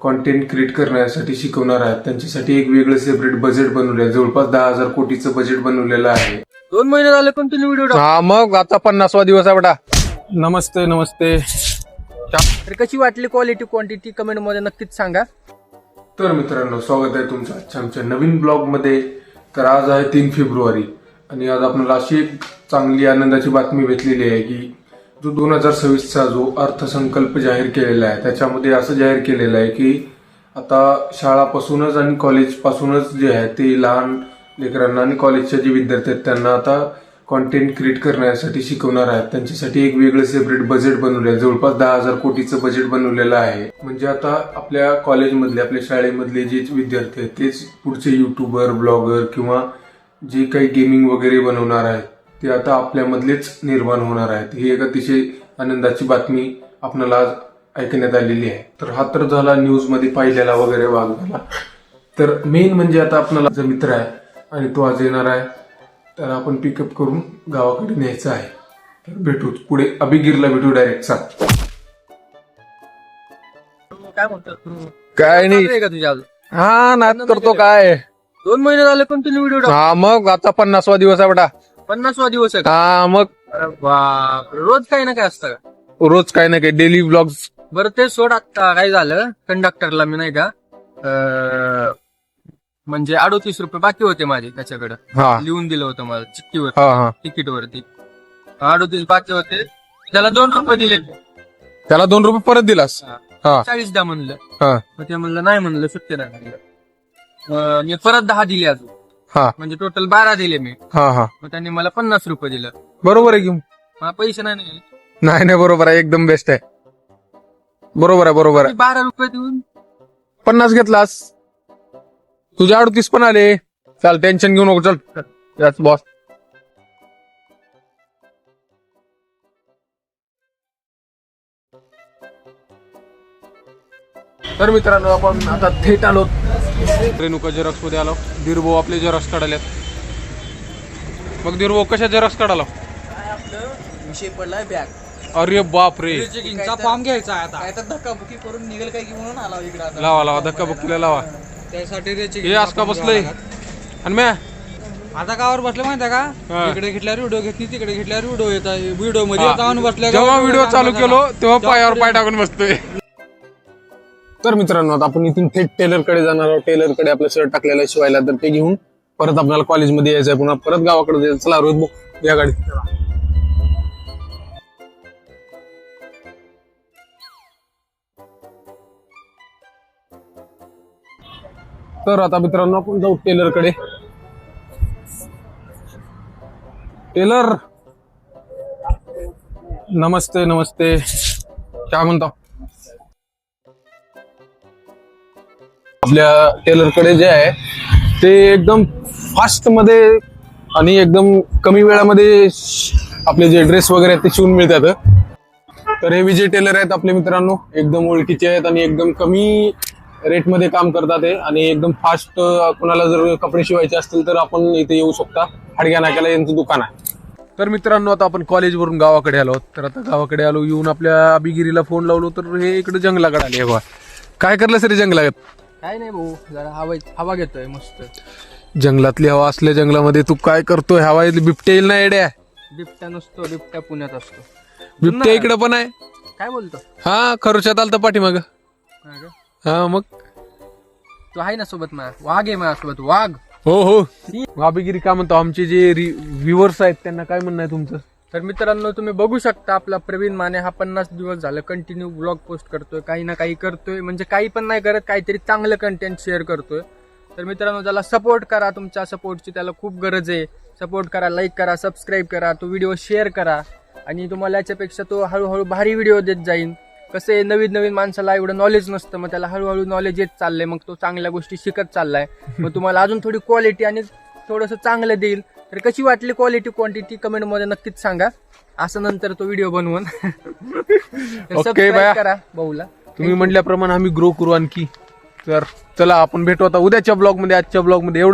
Content create करण्यासाठी शिकवणार आहेत. त्यांच्यासाठी एक वेगळं सेपरेट बजेट बनवलं आहे. जवळपास 10,000 कोटीचं बजेट बनवलेलं आहे. 2 महिने झाले कंटिन्यू व्हिडिओ. हा मग आता 50वा दिवस आहे बेटा. नमस्ते नमस्ते. तर कशी वाटली क्वालिटी क्वांटिटी कमेंट मध्ये नक्कीच सांगा. तर मित्रांनो, स्वागत आहे तुमचं आजच्या नवीन ब्लॉग मध्ये. तर आज आहे 3 फेब्रुवारी आणि आज आपल्याला अशी एक चांगली आनंदाची बातमी भेटलेली आहे की जो 2026चा जो अर्थसंकल्प जाहीर केलेला आहे त्याच्यामध्ये असं जाहीर केलेलं आहे की आता शाळापासूनच आणि कॉलेज पासूनच जे आहे ते लहान लेकरांना आणि कॉलेजचे जे विद्यार्थी आहेत त्यांना आता कॉन्टेंट क्रिएट करण्यासाठी शिकवणार आहेत. त्यांच्यासाठी एक वेगळं सेपरेट बजेट बनवलं आहे. जवळपास 10,000 कोटीचं बजेट बनवलेलं आहे. म्हणजे आता आपल्या कॉलेजमधले आपल्या शाळेमधले जे विद्यार्थी आहेत तेच पुढचे युट्यूबर ब्लॉगर किंवा जे काही गेमिंग वगैरे बनवणार आहेत ते आता आपल्यामधलेच निर्माण होणार आहेत. ही एक अतिशय आनंदाची बातमी आपल्याला आज ऐकण्यात आलेली आहे. तर हा तर झाला न्यूज मध्ये पाहिलेला वगैरे भाग झाला. तर मेन म्हणजे आता आपल्याला जो मित्र आहे आणि तो आज येणार आहे तर आपण पिकअप करून गावाकडे न्यायचं आहे. तर भेटूच पुढे अभिगिरला भेटू डायरेक्ट. सांग काय म्हणतो काय नाही. का तुझ्या अजून हा नाच करतो काय. 2 महिने झाले कंटिन्यू व्हिडिओ. हा मग आता 50वा दिवस आहे बेटा. 50वा दिवस आहे का? हा मग अरे बाप, रोज काही ना काय असतं का? रोज काय ना काय डेली ब्लॉग्स. बरं ते सोड. आता काय झालं, कंडक्टरला मी नाही का म्हणजे 38 रुपये बाकी होते माझे त्याच्याकडे. हा लिहून दिलं होतं मला चिठ्ठीवर, हा हा तिकीटवरती 38 बाकी होते. त्याला 2 रुपये दिले. त्याला 2 रुपये परत दिलास. हा 40 द्या म्हणलं. हा मग ते म्हणलं नाही, म्हणलं सुट्टी नाही म्हणलं. मी परत 10 दिले अजून, हा म्हणजे टोटल 12 दिले मी. हा हा मग त्यांनी मला 50 रुपये दिलं. बरोबर आहे की. मला पैसे नाही. नाही नाही बरोबर आहे, एकदम बेस्ट आहे. बरोबर आहे बरोबर आहे. 12 रुपये देऊन 50 घेतलास. तुझे 38 पण आले. चाल टेन्शन घेऊ नको. चल याच बॉस. तर मित्रांनो आपण आता थेट आलो रेणुका झेरॉक्स मध्ये आलो. दिरभाऊ आपले झेरॉक्स काढायला. मग दिरभाऊ कशा झेरॉक्स काढाला? विषय पडलाय बॅग. अरे बाप रे. फॉर्म घ्यायचा आहे आता. काय तर धक्काबुक्की करून निघेल काय की म्हणून आला इकडे. लावा लावा धक्काबुक्कीला लावा. त्यासाठी हे आज का बसलंय आणि म्या आता कावर बसले माहिती का? हा. इकडे घेतल्यावर व्हिडिओ घेतली, तिकडे घेतल्यावर व्हिडिओ येतात. व्हिडिओ मध्ये जाऊन बसल्या जेव्हा व्हिडिओ चालू केलो तेव्हा पायावर पाय टाकून बसतोय. तर मित्रांनो आता आपण इथून थेट टेलरकडे जाणार आहोत. टेलरकडे आपलं शर्ट टाकलेलं आहे शिवायला. तर ते घेऊन परत आपल्याला कॉलेजमध्ये यायचंय. पुन्हा परत गावाकडे जायचं. चला रोहित भाऊ या गाडीत. तर आता मित्रांनो आपण जाऊ टेलरकडे. टेलर नमस्ते नमस्ते. काय म्हणता? आपल्या टेलरकडे जे आहे ते एकदम फास्ट मध्ये आणि एकदम कमी वेळामध्ये आपले जे ड्रेस वगैरे आहेत ते शिवून मिळतात. तर हे विजय टेलर आहेत आपले मित्रांनो. एकदम ओळखीचे आहेत आणि एकदम कमी रेट मध्ये काम करतात हे. आणि एकदम फास्ट. कोणाला जर कपडे शिवायचे असतील तर आपण इथे येऊ शकता. हाडग्या नाक्याला यांचं दुकान आहे. तर मित्रांनो आता आपण कॉलेजवरून गावाकडे आलो. तर आता गावाकडे आलो. येऊन आपल्या अभिगिरीला फोन लावलो तर हे इकडे जंगलाकडे आले. बघा काय करलं सर जंगलात. काय नाही भाऊ, जरा हवा घेतोय मस्त. जंगलातली हवा असल्या जंगलामध्ये तू काय करतोय? हवा बिबट्या येईल ना येड्या. बिबट्या नसतो, बिबट्या पुण्यात असतो. बिबट्या इकडे पण आहे. काय बोलतो? हा खरोच्यात आलता पाठीमाग. हा का? हा मग तू आहे ना सोबत? वाघ आहे माझ्यासोबत, वाघ. हो हो. अभिगिरी काय म्हणतो? आमचे जे व्ह्युअर्स आहेत त्यांना काय म्हणणं आहे तुमचं? तर मित्रांनो तुम्ही बघू शकता आपला प्रवीण माने हा 50 दिवस झालं कंटिन्यू ब्लॉग पोस्ट करतोय. काही ना काही करतोय, म्हणजे काही पण नाही करत, काहीतरी चांगलं कंटेंट शेअर करतोय. तर मित्रांनो त्याला सपोर्ट करा. तुमच्या सपोर्टची त्याला खूप गरज आहे. सपोर्ट करा, लाईक करा, सबस्क्राईब करा, तो व्हिडिओ शेअर करा. आणि तुम्हाला याच्यापेक्षा तो हळूहळू भारी व्हिडिओ देत जाईल. कसं आहे, नवीन नवीन माणसाला एवढं नॉलेज नसतं, मग त्याला हळूहळू नॉलेज येत चाललंय. मग तो चांगल्या गोष्टी शिकत चाललाय. मग तुम्हाला अजून थोडी क्वालिटी आणि थोडंसं चांगलं देईल. तर कशी वाटली क्वालिटी क्वांटिटी कमेंट मध्ये नक्कीच सांगा. असं नंतर तो व्हिडिओ बनवून सबस्क्राईब करा भाऊला. तुम्ही म्हटल्याप्रमाणे आम्ही ग्रो करू आणखी. तर चला आपण भेटू आता उद्याच्या ब्लॉग मध्ये. आजच्या ब्लॉग मध्ये एवढं.